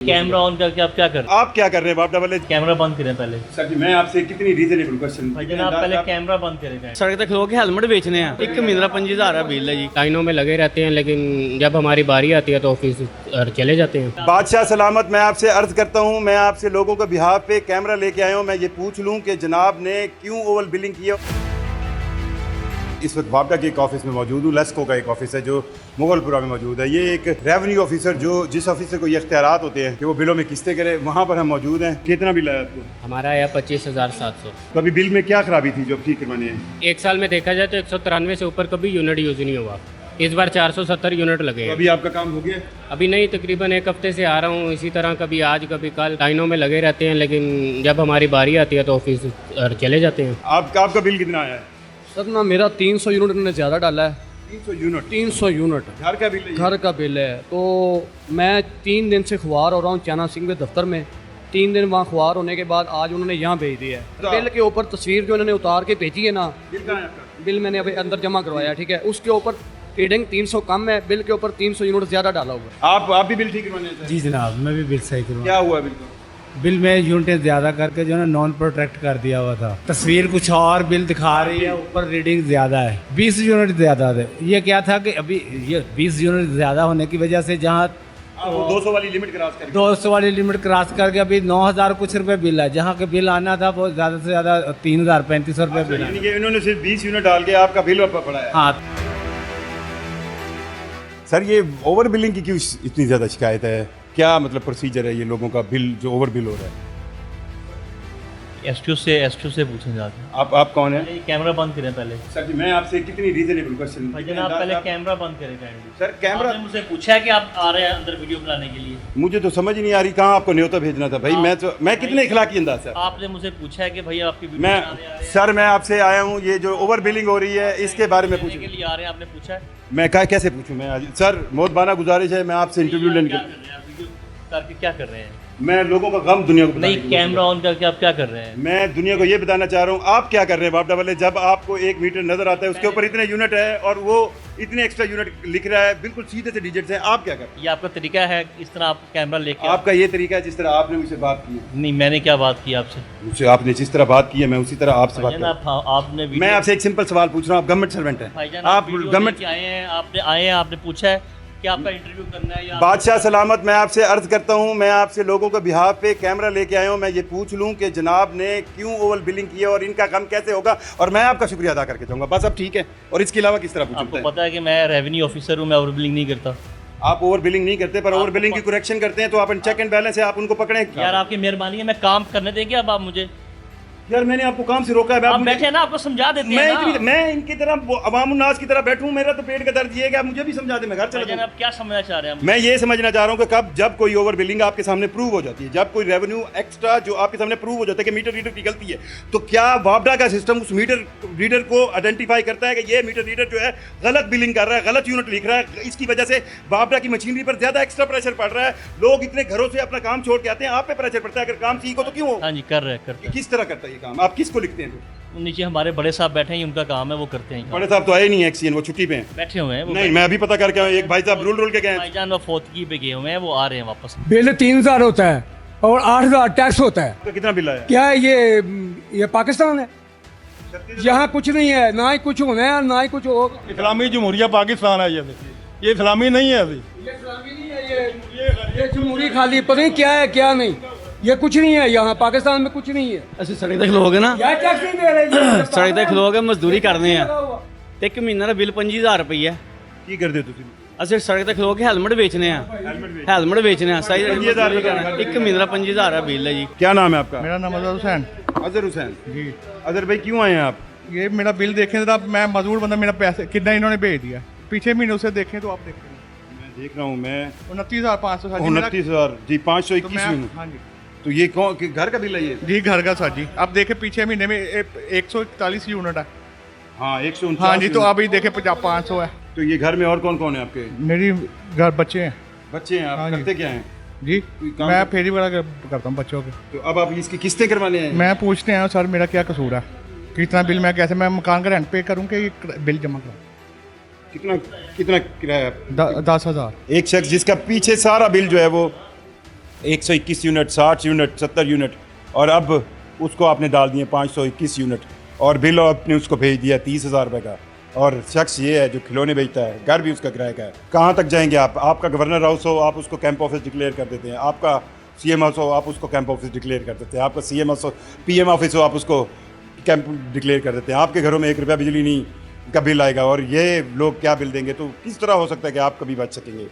Camera on करके आप क्या कर रहे हैं? आप क्या कर रहे हैं बाप डबल? कैमरा बंद करें पहले। सर जी मैं आपसे कितनी रीजनेबल क्वेश्चन भाई आप पहले कैमरा बंद करें। सड़क तक खलो के हेलमेट बेचने हैं, एक महीना 25,000 बिल है जी। लाइनों में लगे रहते हैं, लेकिन जब हमारी बारी आती है तो ऑफिस चले जाते हैं। बादशाह सलामत, मैं आपसे अर्ज करता हूं, मैं आपसे लोगों के बिहाफ पे कैमरा लेके आया हूं। मैं ये पूछ लूं कि जनाब ने क्यों ओवर बिलिंग किया। इस वक्त वापडा के एक ऑफिस में मौजूद हूँ। लेस्को का एक ऑफिस है जो मुगलपुरा में मौजूद है। ये एक रेवेन्यू ऑफिसर जो जिस ऑफिसर को ये इख्तियारात होते हैं कि वो बिलों में किस्तें करे, वहाँ पर हम मौजूद हैं। कितना बिल आया आपको? हमारा आया 25,700। तो अभी बिल में क्या खराबी थी जो अब ठीक करवानी है? एक साल में देखा जाए तो 193 से ऊपर कभी यूनिट यूज नहीं हुआ। इस बार 470 यूनिट लगे तो हैं। अभी आपका काम हो गया? अभी नहीं, तकरीबन एक हफ्ते से आ रहा हूँ इसी तरह, कभी आज कभी कल लाइनों में लगे रहते हैं, लेकिन जब हमारी बारी आती है तो ऑफिस चले जाते हैं। आपका बिल कितना आया है? सर ना मेरा 300 यूनिट उन्होंने ज़्यादा डाला है। 300 यूनिट घर का बिल है? घर का बिल है। तो मैं 3 दिन से खुआर हो रहा हूँ चाना सिंह के दफ्तर में। 3 दिन वहाँ खुआर होने के बाद आज उन्होंने यहाँ भेज दिया है। बिल के ऊपर तस्वीर जो इन्होंने उतार के भेजी है ना, बिल कहाँ है आपका? बिल मैंने अभी अंदर जमा करवाया, ठीक है। उसके ऊपर रीडिंग 300 कम है, बिल के ऊपर 300 यूनिट ज़्यादा डाला हुआ है। आप भी बिल ठीक करवाने हैं? जी जनाब, मैं भी बिल सही करूँ। क्या हुआ बिल को? बिल में यूनिटें ज़्यादा करके जो है ना नॉन प्रोटेक्ट कर दिया हुआ था। तस्वीर कुछ और बिल दिखा रही है, ऊपर रीडिंग ज़्यादा है। 20 यूनिट ज़्यादा थे। ये क्या था कि अभी ये 20 यूनिट ज़्यादा होने की वजह से जहाँ 200 वाली लिमिट क्रॉस कर 200 वाली लिमिट क्रॉस करके अभी 9,000 कुछ रुपए बिल है, जहाँ के बिल आना था वो ज़्यादा से ज़्यादा 3,035 रुपये बिल है। यानी कि इन्होंने सिर्फ 20 यूनिट डाल के आपका बिल पड़ा है। हाँ सर ये ओवर बिलिंग की क्यों इतनी ज़्यादा शिकायत है? क्या मतलब प्रोसीजर है ये लोगों का बिल जो ओवर बिल हो रहा है? एसटीओ से पूछें जाके। आप कौन है? कैमरा बंद करें पहले। सर जी मैं आपसे कितनी रीजनेबल क्वेश्चन? भाई आप पहले कैमरा बंद करें काइंडली। सर कैमरा आपने मुझसे पूछा है कि आप आ रहे हैं अंदर वीडियो बनाने के लिए। मुझे तो समझ ही नहीं आ रही कहाँ आपको न्योता भेजना था भाई। मैं कितने इखलाकी अंदाज सर? आपने मुझसे पूछा है कि भैया आपकी वीडियो बनाने आ रहे हैं। सर मैं आपसे आया हूँ, ये जो ओवर बिलिंग हो रही है इसके बारे में के पूछने लिए आ रहे हैं, आपने पूछा है। मैं कैसे पूछूं? मैं आज सर मोहतबाना गुजारिश है, मैं आपसे इंटरव्यू लेने क्या कर रहे हैं आप? वीडियो करके क्या कर रहे हैं? मैं लोगों का गम दुनिया को बताने नहीं, की कोशिश कैमरा ऑन करके आप क्या कर रहे हैं? मैं दुनिया को ये बताना चाह रहा हूँ आप क्या कर रहे हैं बाप डबल। जब आपको 1 मीटर नजर आता है उसके ऊपर इतने यूनिट है और वो इतने एक्स्ट्रा यूनिट लिख रहा है, बिल्कुल सीधे से डिजिट है, आप क्या कर रहे हैं? ये आपका तरीका है इस तरह आप कैमरा लेके? आपका ये तरीका है जिस तरह आपने मुझसे बात की है। नहीं, मैंने क्या बात की आपसे? मुझसे आपने जिस तरह बात की है मैं उसी तरह आपसे बात कर रहा हूँ। आपने मैं आपसे एक सिंपल सवाल पूछ रहा हूँ, आप गवर्नमेंट सर्वेंट हैं? भाईजान आप वीडियो गवर्नमेंट लेके आए हैं, आपने पूछा है कि आपका इंटरव्यू करना है या बादशाह सलामत, मैं आपसे अर्ज करता हूं, मैं आपसे लोगों के बिहाफ पे कैमरा लेके आया हूं। मैं ये पूछ लूं कि जनाब ने क्यों ओवर बिलिंग की है और इनका काम कैसे होगा, और मैं आपका शुक्रिया अदा करके जाऊंगा। बस अब ठीक है। और इसके अलावा किस तरह आपको पूछूं? पता है कि मैं रेवेन्यू ऑफिसर हूँ, मैं ओवर बिलिंग नहीं करता। आप ओवर बिलिंग नहीं करते पर ओवर बिलिंग की करेक्शन करते हैं, तो आप चेक एंड बैलेंस है, आप उनको पकड़ें। यार आपकी मेहरबानी है, मैं काम करने देंगे अब आप मुझे। यार मैंने आपको काम से रोका है। आप बैठे हैं ना, आपको समझा देते हैं ना। मैं इनकी तरह अवाम उन्नास की तरह बैठूं, मेरा तो पेट का दर्द ये है कि आप मुझे भी समझा दें, मैं घर चला भाईजान जाऊं। आप क्या समझना चाह रहे हैं? मैं ये समझना चाह रहा हूँ कि कब जब कोई ओवर बिलिंग आपके सामने प्रूव हो जाती है, जब कोई रेवेन्यू एक्स्ट्रा जो आपके सामने प्रूव हो जाता है कि मीटर रीडर की गलती है, तो क्या वापडा का सिस्टम उस मीटर रीडर को आइडेंटिफाई करता है कि ये मीटर रीडर जो है गलत बिलिंग कर रहा है, गलत यूनिट लिख रहा है, इसकी वजह से वापडा की मशीनरी पर ज्यादा एक्स्ट्रा प्रेशर पड़ रहा है, लोग इतने घरों से अपना काम छोड़ के आते हैं, आप पे प्रेशर पड़ता है। अगर काम ठीक हो तो क्यों हो? हाँ जी, कर रहे हैं। किस तरह करता है ये काम? आप किसको लिखते हैं? नीचे हमारे बड़े साहब बैठे हैं, उनका काम है, वो करते हैं। बड़े साहब तो आए नहीं है एक्सीडेंट, वो छुट्टी पे हैं। बैठे हुए हैं वो। नहीं मैं अभी पता करके आया, एक भाई साहब रूल के गए हैं। भाईजान वो फौतगी पे गए हुए हैं, वो आ रहे हैं वापस। बिल 3,000 होता है और 8,000 टैक्स होता है। तो कितना बिल आया? क्या है ये पाकिस्तान है? यहाँ कुछ नहीं है, ना ही कुछ होना है ना ही कुछ होगा। इस्लामी जमहूरिया पाकिस्तान है, ये इस्लामी नहीं है अभी। ये इस्लामी नहीं है, ये जमहूरी खाली पता नहीं क्या है क्या नहीं। ये कुछ नहीं है, यहाँ पाकिस्तान में कुछ नहीं है। ਅਸੀਂ ਸੜਕ ਤੇ ਖਲੋਗੇ ਨਾ, यहाँ टैक्स नहीं दे रहे। ਸੜਕ ਤੇ ਖਲੋਗੇ ਮਜ਼ਦੂਰੀ ਕਰਨੇ ਆ ਤੇ ਇੱਕ ਮਹੀਨਾ ਦਾ ਬਿੱਲ 25,000 ਰੁਪਈਆ। ਕੀ ਕਰਦੇ ਹੋ ਤੁਸੀਂ? ਅਸੀਂ ਸੜਕ ਤੇ ਖਲੋ ਕੇ ਹੈਲਮਟ ਵੇਚਨੇ ਆ, ਹੈਲਮਟ ਵੇਚਨੇ ਆ ਸਹੀ। 25,000 रुपये ਇੱਕ ਮਹੀਨਾ ਦਾ 25,000 ਦਾ ਬਿੱਲ ਹੈ ਜੀ। क्या नाम है आपका? मेरा नाम अजहर हुसैन अजहर हुसैन जी। अजहर भाई क्यों आए हैं आप? ये मेरा बिल देखें तो मैं मजदूर बंदा, मेरा पैसे कितना इन्होंने भेज दिया पीछे महीनों से देखें तो आप देखें मैं देख रहा हूँ, मैं 29,500 29,000 जी 521 यूनिट। हाँ जी तो ये कौन घर का बिल है ये? जी घर का सर जी। अब देखे पीछे महीने में 141 यूनिट है। हाँ 149। हाँ जी, तो अभी देखे 500 है। तो ये घर में और कौन कौन है आपके? मेरी घर बच्चे हैं बच्चे हैं। आप हाँ जी। करते क्या हैं? जी। काम मैं कर- फेरी वगैरह करता हूँ बच्चों के। तो अब आप इसकी किस्तें करवाने हैं? मैं पूछते हैं सर मेरा क्या कसूर है, कितना बिल मैं कैसे, मैं मकान का रेंट पे करूँ कि बिल जमा करूँ? कितना किराया? 10,000। एक शख्स जिसका पीछे सारा बिल जो है वो 121 यूनिट, 60 यूनिट, 70 यूनिट, और अब उसको आपने डाल दिए 521 यूनिट, और बिल आपने उसको भेज दिया 30,000 रुपये का। और शख्स ये है जो खिलौने बेचता है, घर भी उसका किराए का है। कहाँ तक जाएंगे आप? आपका गवर्नर हाउस हो, आप उसको कैंप ऑफिस डिक्लेयर कर देते हैं। आपका CM हाउस हो, आप उसको कैंप ऑफिस डिक्लेयर कर देते हैं। आपका CM हाउस हो, PM ऑफिस हो, आप उसको कैंप डिक्लेयर कर देते हैं। आपके घरों में 1 रुपया बिजली नहीं का बिल आएगा, और ये लोग क्या बिल देंगे? तो किस तरह हो सकता है कि आप कभी बच सकेंगे?